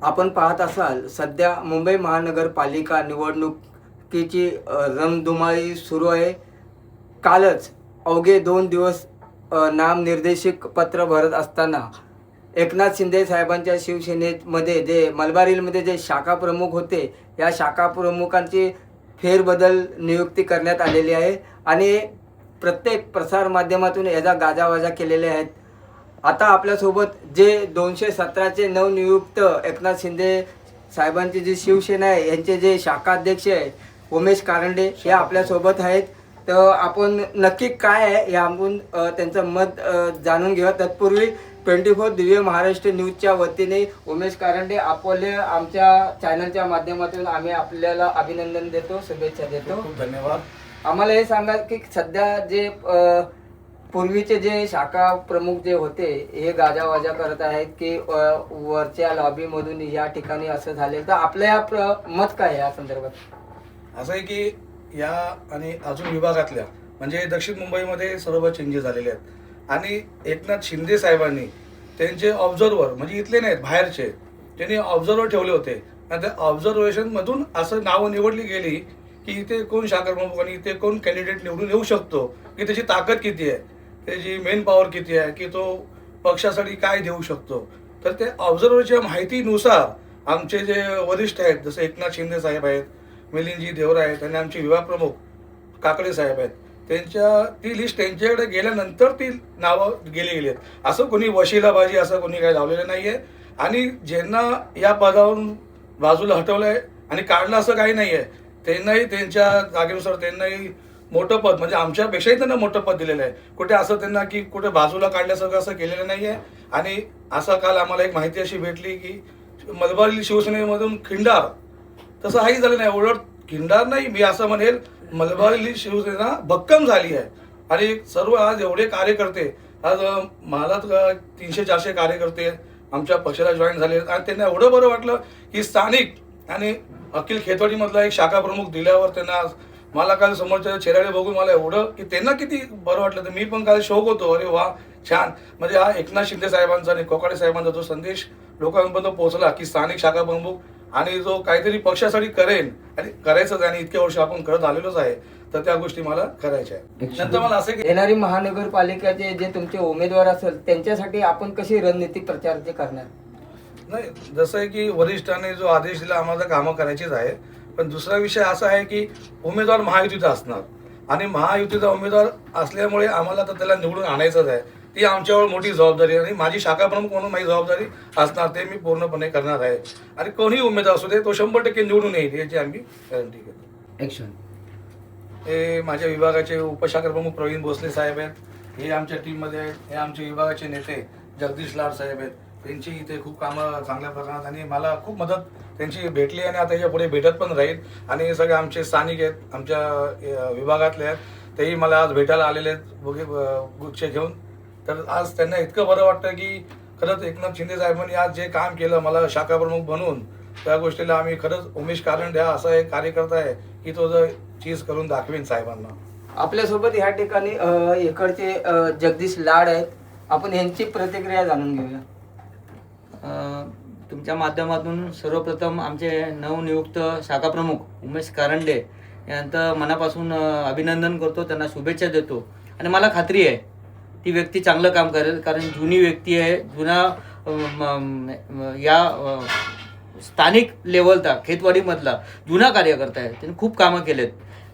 आपण पाहत असाल सध्या मुंबई महानगरपालिका निवडणुकीची रणधुमाळी सुरू आहे. कालच अवघे 2 दिवस नामनिर्देशित पत्र भरत असताना एकनाथ शिंदे साहेबांच्या शिवसेनेमध्ये जे मलबार हिलमध्ये जे शाखा प्रमुख होते, या शाखा प्रमुखांची फेरबदल नियुक्ती करण्यात आलेली आहे आणि प्रत्येक प्रसारमाध्यमातून याचा गाजावाजा केलेले आहेत. आता आपल्यासोबत जे 217चे नवनियुक्त एकनाथ शिंदे साहेबांची जी शिवसेना आहे यांचे जे शाखा अध्यक्ष आहे उमेश कारंडे हे आपल्यासोबत आहेत. तर आपण नक्की काय आहे या आपण त्यांचं मत जाणून घेऊया. तत्पूर्वी 24 दिव्य महाराष्ट्र न्यूजच्या वतीने उमेश कारंडे आपल्या आमच्या चॅनलच्या माध्यमातून आम्ही आपल्याला अभिनंदन देतो, शुभेच्छा देतो. खूप धन्यवाद. आम्हाला हे सांगा की सध्या जे पूर्वीचे जे शाखा प्रमुख जे होते हे गाजावाजा करत आहेत की वरच्या लॉबीमधून या ठिकाणी असं झाले, तर आपल्या मत काय आहे या संदर्भात? असं आहे की या आणि अजून विभागातल्या म्हणजे दक्षिण मुंबईमध्ये सर्व चेंजेस झालेले आहेत आणि एकनाथ शिंदे साहेबांनी त्यांचे ऑब्झर्वर म्हणजे इथले नाहीत बाहेरचे त्यांनी ऑब्झर्वर ठेवले होते आणि त्या ऑब्झर्वेशनमधून असं नावं निवडली गेली की इथे कोण शाखा प्रमुख आणि इथे कोण कॅन्डिडेट निवडून येऊ शकतो, की त्याची ताकद किती आहे, त्याची मेन पॉवर किती आहे, की तो पक्षासाठी काय देऊ शकतो. तर ते ऑब्झर्वरच्या माहितीनुसार आमचे जे वरिष्ठ आहेत जसं एकनाथ शिंदे साहेब आहेत, मिलिंदजी देवरा आहेत आणि आमचे विभाग प्रमुख काकडे साहेब आहेत, त्यांच्या ती लिस्ट त्यांच्याकडे गेल्यानंतर ती नावं गेली आहेत. असं कोणी वशिलाबाजी असं कोणी काही लावलेलं नाही आहे आणि ज्यांना या पदावरून बाजूला हटवलं आहे आणि काढलं असं काही नाही आहे, त्यांनाही त्यांच्या जागेनुसार त्यांनाही मोठं पद म्हणजे आमच्यापेक्षाही त्यांना मोठं पद दिलेलं आहे. कुठे असं त्यांना की कुठे बाजूला काढल्यासारखं असं केलेलं नाही आहे. आणि असं काल आम्हाला एक माहिती अशी भेटली की मलबार शिवसेनेमधून खिंडार तसं काही झालं नाही. उलट खिंडार नाही, मी असं म्हणेल मलबार शिवसेना भक्कम झाली आहे आणि सर्व आज एवढे कार्यकर्ते आज मला 300-400 कार्यकर्ते आमच्या पक्षाला जॉईन झाले आणि त्यांना एवढं बरं वाटलं की स्थानिक आणि अखिल खेतवाडीमधला एक शाखा प्रमुख दिल्यावर त्यांना मला काल समोरच्या चेहऱ्याकडे बघून मला एवढं की त्यांना किती बरं वाटलं. तर मी पण काल शौक होतो, अरे वा छान. म्हणजे हा एकनाथ शिंदे साहेबांचा आणि कोकाडे साहेबांचा जो संदेश लोकांपर्यंत पोहोचला की स्थानिक शाखा प्रमुख आणि जो काहीतरी पक्षासाठी करेन आणि करायचंच आणि इतके वर्ष आपण करत आलेलोच आहे, तर त्या गोष्टी मला करायच्या आहेत. नंतर मला असं येणारी महानगरपालिकेचे जे तुमचे उमेदवार असेल त्यांच्यासाठी आपण कशी रणनीतिक प्रचार ते करणार? नाही, जसं आहे की वरिष्ठांनी जो आदेश दिला आम्हाला कामं करायचीच आहे. पण दुसरा विषय असा आहे की उमेदवार महायुतीचा असणार आणि महायुतीचा उमेदवार असल्यामुळे आम्हाला तर त्याला निवडून आणायचंच आहे. ती आमच्यावर मोठी जबाबदारी आणि माझी शाखा प्रमुख म्हणून माझी जबाबदारी असणार, ते मी पूर्णपणे करणार आहे. आणि कोणीही उमेदवार असू दे तो 100% निवडून येईल याची आम्ही गॅरंटी घेतो. ऍक्शन. हे माझ्या विभागाचे उपशाखा प्रमुख प्रवीण भोसले साहेब आहेत, हे आमच्या टीममध्ये आहेत. हे आमचे विभागाचे नेते जगदीश लाड साहेब आहेत, त्यांची इथे खूप कामं चांगल्या प्रकारात आणि मला खूप मदत त्यांची भेटली आणि आता याच्या पुढे भेटत पण राहील. आणि हे सगळे आमचे स्थानिक आहेत, आमच्या विभागातले आहेत, तेही मला आज भेटायला आलेले आहेत गुच्छ घेऊन. तर आज त्यांना इतकं बरं वाटतं की खरंच एकनाथ शिंदे साहेबांनी आज जे काम केलं मला शाखा प्रमुख बनवून, त्या गोष्टीला आम्ही खरंच उमेश कारंडे हा असा एक कार्यकर्ता आहे की तो जर चीज करून दाखवेन साहेबांना. आपल्यासोबत ह्या ठिकाणी इकडचे जगदीश लाड आहेत, आपण यांची प्रतिक्रिया जाणून घेऊया. तुमच्या माध्यमातून सर्वप्रथम आमचे नवनियुक्त शाखा प्रमुख उमेश कारंडे यांचं मनापासून अभिनंदन करतो, त्यांना शुभेच्छा देतो आणि मला खात्री आहे ती व्यक्ती चांगलं काम करेल. कारण जुनी व्यक्ती आहे, जुना या स्थानिक लेवलचा खेतवाडीमधला जुना कार्यकर्ता आहे. त्यांनी खूप कामं केलेत,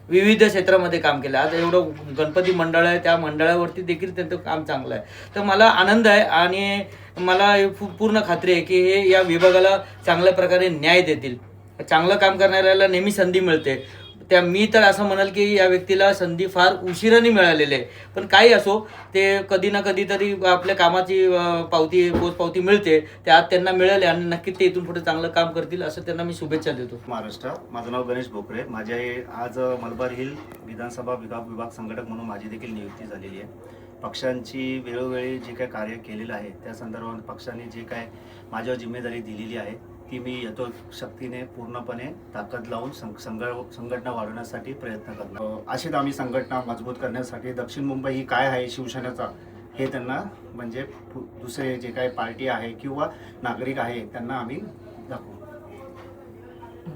विविध क्षेत्रामध्ये काम केलं. आज एवढं गणपती मंडळ आहे, त्या मंडळावरती देखील त्यांचं काम चांगलं आहे. तर मला आनंद आहे आणि मला पूर्ण खात्री आहे की हे या विभागाला चांगल्या प्रकारे न्याय देतील. चांगलं काम करणाऱ्याला नेहमी संधी मिळते. मी तर असं म्हणाल की या व्यक्तीला संधी फार उशिराने मिळालेली आहे, पण काही असो ते कधी ना कधी तरी आपल्या कामाची पोचपावती मिळते, ते आज त्यांना मिळाले आणि नक्कीच ते इथून पुढे चांगलं काम करतील असं त्यांना मी शुभेच्छा देतो. महाराष्ट्र, माझं नाव गणेश भोकरे. माझ्या आज मलबार हिल विधानसभा विभाग संघटक म्हणून माझी देखील नियुक्ती झालेली आहे. पक्षांची वेळोवेळी जे काय कार्य केलेलं आहे त्या संदर्भात पक्षाने जे काय माझ्यावर जिम्मेदारी दिलेली आहे ती मी यथोशक्तीने पूर्णपणे ताकद लावून संघटना वाढवण्यासाठी प्रयत्न करणार. अशीच आम्ही संघटना मजबूत करण्यासाठी दक्षिण मुंबई ही काय आहे शिवसेनेचा हे त्यांना म्हणजे दुसरे जे काही पार्टी आहे किंवा नागरिक आहे त्यांना आम्ही दाखवू.